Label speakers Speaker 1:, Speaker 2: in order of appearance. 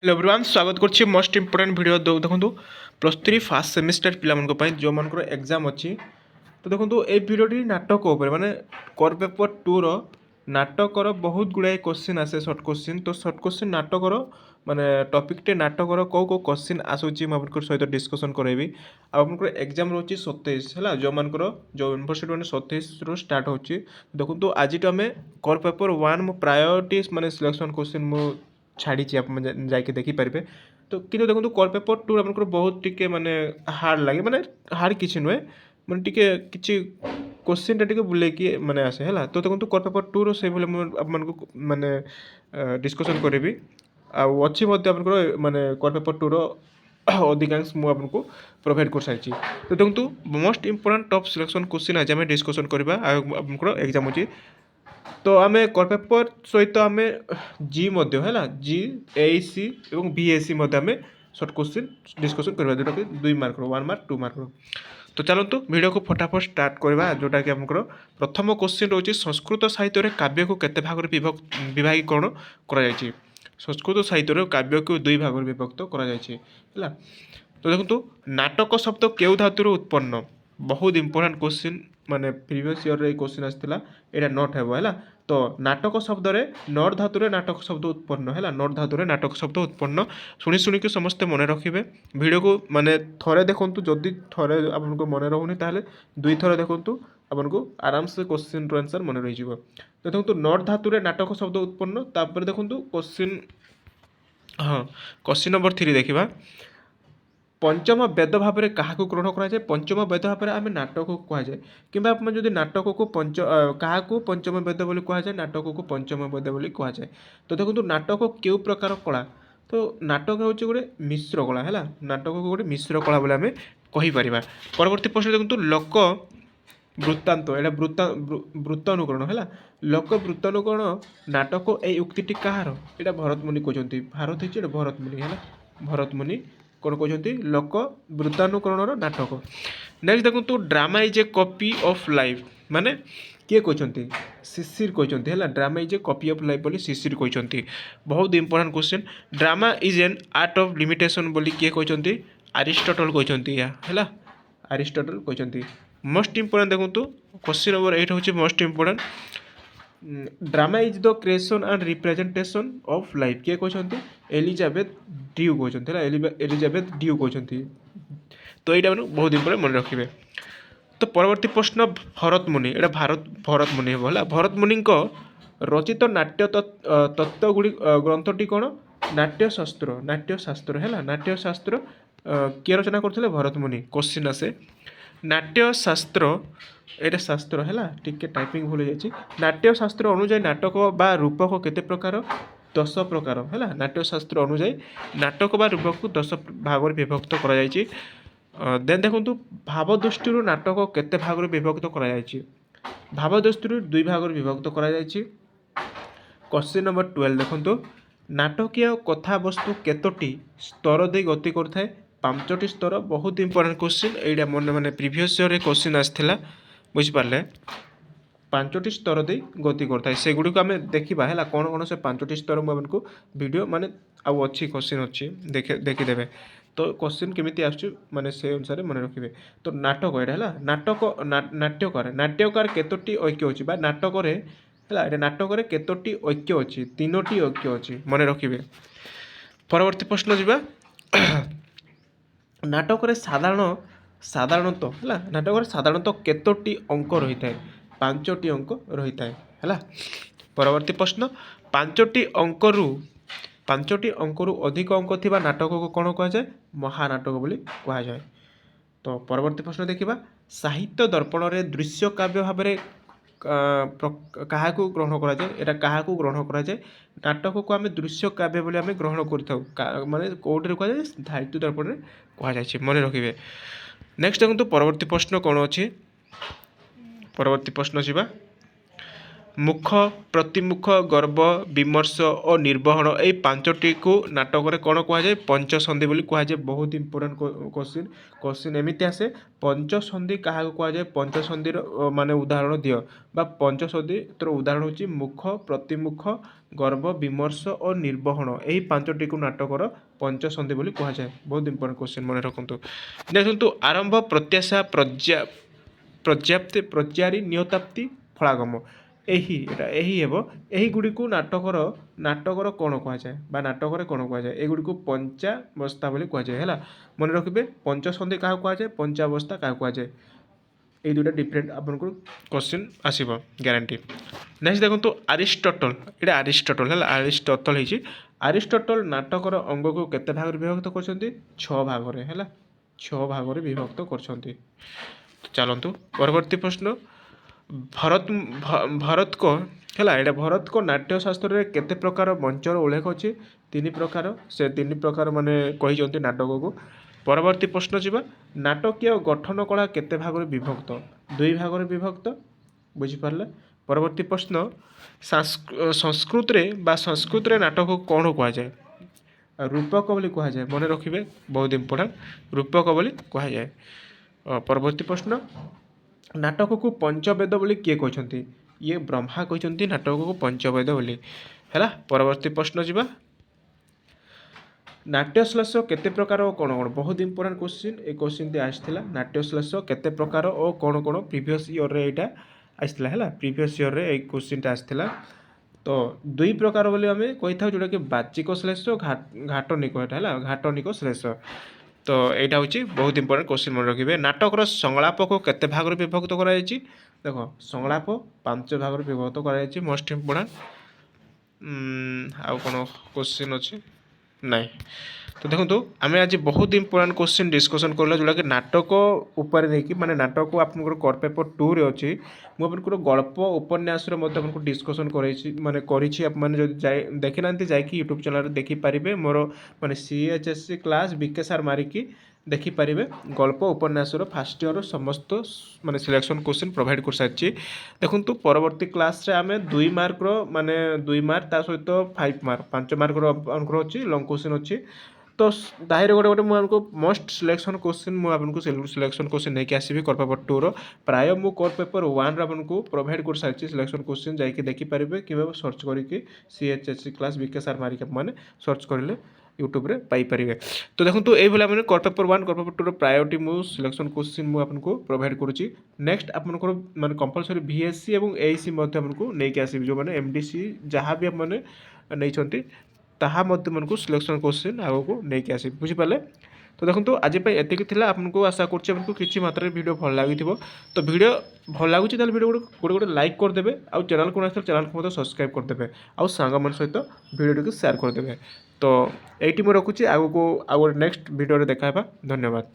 Speaker 1: Hello everyone स्वागत करछि most important video देखंतु प्लस 3 फर्स्ट सेमिस्टर पिला मन को पई जो मनकर एग्जाम अछि तो देखंतु ए वीडियोटी नाटक ऊपर माने कोर पेपर 2 रो नाटक रो बहुत गुडाय क्वेश्चन आसे शॉर्ट क्वेश्चन नाटक रो माने टॉपिक टे नाटक रो को क्वेश्चन आसुची म आपनकर सहित डिस्कशन करैबी आ आपनकर एग्जाम रोची 27 हला जो मनकर जो यूनिवर्सिटी माने 27 रो स्टार्ट होची देखंतु आज तो हमें कोर पेपर 1 मो प्रायोरिटी माने सिलेक्शन क्वेश्चन मो छाड़ी जाके देखिपारे तो कि देखो कोर पेपर 2 आपको बहुत टी माने हार्ड लगे माने हार्ड किसी नुहे मैंने टी कि क्वेश्चन टे बुले कि माने आसे है तो देखो कोर पेपर 2 रो आपको माने डिस्कसन करी अच्छी माने कोर पेपर 2 रो अधिकांश मुझे प्रोवाइड कर सारी तो देखो most important top selection question आज आम डिस्कसन करवा आपको एग्जाम होची तो आम कोर पेपर सहित आम जी है जी एसी और बीएससी आम सर्ट क्वेश्चन डिस्कसन करवा जोटा कि 2 मार्क 1 मार्क 2 मार्क तो चलतु वीडियो को फटाफट स्टार्ट करवा जोटा कि आमको प्रथम क्वेश्चन रोचे संस्कृत साहित्य काव्य को केते भाग विभागीकरण कर संस्कृत साहित्य काव्य को 2 भाग विभक्त कर तो देखो नाटक शब्द केउ धातु उत्पन्न बहुत इंपोर्टेंट क्वेश्चन माने प्रीवियस ईयर रे क्वेश्चन आसला एटा नोट हेबो हैला तो नाटक शब्द रे नट धातु रे नाटक शब्द उत्पन्न हैला नट धातु रे नाटक शब्द उत्पन्न शुणी के समस्त मन रखिबे वीडियो को माने थरे देखंतु जदी थरे आपनको मन रहउनी ताले दुई थरे देखंतु आपनको आराम से क्वेश्चन रो आंसर मन रहि जिवो तो देखंतु नट धातु रे नाटक शब्द उत्पन्न तापर देखंतु क्वेश्चन हां क्वेश्चन नंबर 3 देखिबा पंचम वेद भाव में क्या ग्रहण कराए पंचम वेद भाव में आम नाटक को कहुए कि जब नाटक को क्या पंचम वेद बोली कहुए नाटक को पंचम वेद बोली कहुए तो देखो नाटक क्यों प्रकार कला तो नाटक हूँ गोटे मिश्र कला है नाटक को गोटे मिश्र कला बोले आम कहीपर परवर्ती प्रश्न देखो लोक वृत्तांत एटा वृत्त अनुकरण है लोक वृत्तानुकरण नाटक ये उक्ति कହାର यहाँ भरत मुनि कहते भारत हो भरत मुनि है भरत मुनि कौन कहते लोक वृत्तानुकरण नाटक नेक्स्ट देखो drama is a copy of life माने किए कहते शिशिर कहते है drama is a copy of life बोली शिशिर कहते बहुत important question drama is an art of limitation बोली किए कहते अरिस्टोटल कहते है अरिस्टोटल कहते मोस्ट इंपोर्टेंट देखो क्वेश्चन नंबर 8 हूँ most important drama is the creation and representation of life किए कहते एलिजाबेथ ड्यू कहते एलिजाबेथ ड्यू कहते तो यहाँ बहुत इंपोर्टेंट मन रखिए तो परवर्ती प्रश्न भरत मुनि एटा भरत मुनि है भरत मुनि रचित नाट्य तत्व गुड़ी ग्रंथटी कौन नाट्यशास्त्र है नाट्यशास्त्र किए रचना करते भरत मुनि क्वेश्चन आसे नाट्यशास्त्र एटा शास्त्र है टिके टाइपिंग भूल जाइए नाट्यशास्त्र अनुजाई नाटक बा रूपक केते प्रकार 10 प्रकार है नाट्यशास्त्र अनुजाई नाटक बा रूपक को 10 भाग विभक्त कर देन देखो भाव दृष्टि नाटक केते भाग विभक्त कर भाव दृष्टि 2 भाग विभक्त कर क्वेश्चन नंबर 12 देखो नाटकीय कथा वस्तु केतोटी स्तर दे गति करथाय 5टी स्तर बहुत इंपोर्टेंट क्वेश्चन यहाँ मन मैंने प्रीवियस ईयर क्वेश्चन आसाला बुझिपारे 5टी स्तर दे गति करता है सेगुड़ी आम देखा है कौन कौन से 5टी स्तर मुझे वीडियो माने आउ अच्छी क्वेश्चन अच्छी देखीदे तो क्वेश्चन केमी आसुच्छी माने से अनुसार मन रखिए तो नाटक यहाँ है नाटक नाट्यकार केतोटी ऐक्य अच्छी नाटक है नाटक केतोटी ऐक्य अच्छी 3टी ऐक्य अच्छी मन रखिए परवर्ती प्रश्न जावा नाटक साधारणतः है नाटक साधारणतः केतोटी अंक रही है 5टी अंक रही है परवर्ती प्रश्न 5टी अंकरू अधिक अंक थिबा नाटक को कौन कहुए महानाटक बोली कहुए तो परवर्ती प्रश्न देखा साहित्य दर्पण में दृश्य काव्य भाव में क्या ग्रहण करा ग्रहण कराए नाटक को आम दृश्य काव्य बोली आम ग्रहण कर माने कौटे कहुए साहित्य दर्पण में कहुए मन रखिए नेक्स्ट देखो परवर्ती प्रश्न कौन अच्छी परवर्ती प्रश्न जावा ମୁଖ, ପ୍ରତିମୁଖ, ଗର୍ବ, ବିମର୍ଶ ଓ ନିର୍ବହନ ଏଇ ପାଞ୍ଚଟିକୁ ନାଟକରେ କ'ଣ କୁହାଯାଏ? ପଞ୍ଚସନ୍ଧି ବୋଲି କୁହାଯାଏ। ବହୁତ ଇମ୍ପୋର୍ଟାଣ୍ଟ କୋଶ୍ଚିନ୍ ଏମିତି ଆସେ, ପଞ୍ଚସନ୍ଧି କାହାକୁ କୁହାଯାଏ? ପଞ୍ଚସନ୍ଧିର ମାନେ ଉଦାହରଣ ଦିଅ, ବା ପଞ୍ଚସନ୍ଧିର ଉଦାହରଣ ହେଉଛି ମୁଖ, ପ୍ରତିମୁଖ, ଗର୍ବ, ବିମର୍ଶ ଓ ନିର୍ବହନ। ଏହି ପାଞ୍ଚଟିକୁ ନାଟକର ପଞ୍ଚସନ୍ଧି ବୋଲି କୁହାଯାଏ। ବହୁତ ଇମ୍ପୋର୍ଟାଣ୍ଟ କୋଶ୍ଚିନ୍, ମନେ ରଖନ୍ତୁ। ଦେଖନ୍ତୁ ଆରମ୍ଭ, ପ୍ରତ୍ୟାଶା, ପର୍ଯ୍ୟାପ୍ତି, ପ୍ରଚାରୀ, ନିୟତାପ୍ତି, ଫଳାଗମ। ଏହି ହେବ, ଏହିଗୁଡ଼ିକୁ ନାଟକର କ'ଣ କୁହାଯାଏ ବା ନାଟକରେ କ'ଣ କୁହାଯାଏ? ଏଗୁଡ଼ିକୁ ପଞ୍ଚାବସ୍ଥା ବୋଲି କୁହାଯାଏ। ହେଲା, ମନେ ରଖିବେ ପଞ୍ଚସନ୍ଧି କାହାକୁ କୁହାଯାଏ, ପଞ୍ଚାବସ୍ଥା କାହାକୁ କୁହାଯାଏ। এই দুইটা ডিফরেন্ট আপনার কোশ্চিন আসব গ্যারাଣ୍ଟି। নেক্সট দেখুন আরিস্টটল, এটা আরিস্টটল হল আরিস্টটল হয়েছে। আরিস্টটল নাটকর অঙ্গକୁ কেতে ভাগরে বিভক্ত করছেন? 6 ভাগরে। হল 6 ভাগরে বিভক্ত করছেন। ଚାଲନ୍ତୁ ପରବର୍ତ୍ତୀ ପ୍ରଶ୍ନ। ଭରତକ ହେଲା, ଏଇଟା ଭରତକ ନାଟ୍ୟଶାସ୍ତ୍ରରେ କେତେ ପ୍ରକାର ମଞ୍ଚର ଉଲ୍ଲେଖ ଅଛି? 3 ପ୍ରକାର। ସେ 3 ପ୍ରକାର ମାନେ କହିଛନ୍ତି ନାଟକକୁ। ପରବର୍ତ୍ତୀ ପ୍ରଶ୍ନ ଯିବା, ନାଟକୀୟ ଗଠନ କଳା କେତେ ଭାଗରେ ବିଭକ୍ତ? 2 ଭାଗରେ ବିଭକ୍ତ। ବୁଝିପାରିଲେ? ପରବର୍ତ୍ତୀ ପ୍ରଶ୍ନ, ସଂସ୍କୃତରେ ନାଟକକୁ କ'ଣ କୁହାଯାଏ? ରୂପକ ବୋଲି କୁହାଯାଏ। ମନେ ରଖିବେ, ବହୁତ ଇମ୍ପୋର୍ଟାଣ୍ଟ, ରୂପକ ବୋଲି କୁହାଯାଏ। ପରବର୍ତ୍ତୀ ପ୍ରଶ୍ନ, ନାଟକକୁ ପଞ୍ଚବେଦ ବୋଲି କିଏ କହିଛନ୍ତି? ଇଏ ବ୍ରହ୍ମା କହିଛନ୍ତି ନାଟକକୁ ପଞ୍ଚବେଦ ବୋଲି। ହେଲା, ପରବର୍ତ୍ତୀ ପ୍ରଶ୍ନ ଯିବା, ନାଟ୍ୟଶ୍ଳେଷ କେତେ ପ୍ରକାର ଓ କ'ଣ କ'ଣ? ବହୁତ ଇମ୍ପୋର୍ଟାଣ୍ଟ କୋଶ୍ଚିନ୍, এই କୋଶ୍ଚିନ୍ଟି ଆସିଥିଲା। ନାଟ୍ୟଶ୍ଳେଷ କେତେ ପ୍ରକାର ଓ କ'ଣ କ'ଣ? ପ୍ରିଭିୟସ୍ ଇୟର୍ରେ ଏଇଟା ଆସିଥିଲା। ହେଲା, ପ୍ରିଭିୟସ୍ ଇୟର୍ରେ ଏଇ କୋଶ୍ଚିନ୍ଟା ଆସିଥିଲା। ତ 2 ପ୍ରକାର ବୋଲି ଆମେ କହିଥାଉ, ଯେଉଁଟାକି ବାଚିକ ଶ୍ଳେଷ, ଘାଟନିକ। ଏଇଟା ହେଲା ଘାଟନିକ ଶ୍ଳେଷ। ତ এইটা হচ্ছে বহুত ইম্পর্টেন্ট কোশ্চিন, মনে রাখবে। নাটকর সংলাপক কেতে ভাগরে বিভক্ত করা যাইছি? দেখো সংলাপ 5 ভাগরে বিভক্ত করা যাইছি। Most important. আউ কোন কোশ্চিন আছে? নাই। তো দেখুন আমি আজ বহুত ইম্পর্টাট কোশ্চিন ডিসকসন করলা, যেটাকি নাটক উপরে নেই, মানে নাটক আপনার কর পেপর 2 রে অছি। মু আপনার গল্প উপন্যাসরে মধ্যে আপনার ডিসকসন করেছি, মানে করেছি। আপনার যদি যাই দেখি না যাইকি ইউট্যুব চ্যানেল দেখিপারে, মোর মানে CHSC ক্লাস বিকে সার মারিকি দেখিপারে। গল্প উপন্যাসর ফার্স্ট ইয়র সমস্ত মানে সিলেকশন কোশ্চিন প্রোভাইড করে সারিছি। দেখুন পরবর্তী ক্লাসে আমি 2 মার্কর মানে 2 মার্ক তা সহিত 5 মার্ক 5 মার্কর আপনার অছি লং কোশ্চিন অছি। তো তাহিরে গোটে গোটে মুझे मोस्ट सिलेक्शन क्वेश्चन मुझे सिलेक्शन क्वेश्चन नहीं आसबि कोर पेपर 2 रो। प्राय मु कोर पेपर 1 रो आपको प्रोवाइड कर सारी सिलेक्शन क्वेश्चन जाकि देखिपारे कि सर्च करके CHSC क्लास विके सार मारिक मैंने सर्च करेंगे यूट्यूब रे पाई परिवे। तो देखो ये मैंने कोर पेपर 1 कोर पेपर 2 रो प्रायोरिटी मु सिलेक्शन क्वेश्चन मु आपको प्रोवाइड करुच्ची। नेक्स्ट आपको माने कंपलसरी VSC और AEC आपको नहीं आसबि, जो मैंने MDC जहाँ भी मैंने नहीं ताहा मध्य मन को सिलेक्शन क्वेश्चन आगे नहीं आसे। बुझीपारे? तो देखो आज एतिक आपको आशा करूँ किसी मात्रा वीडियो भल लगी। तो वीडियो भल लगुच वीडियो गोटे लाइक करदे, आउ चैनल को चैनल को मतलब सब्सक्राइब करदे, आउ सांग मान सहित वीडियो को शेयर करदे। तो ये रखुच्छी, आगे को आउ नेक्स्ट वीडियो देखा। धन्यवाद।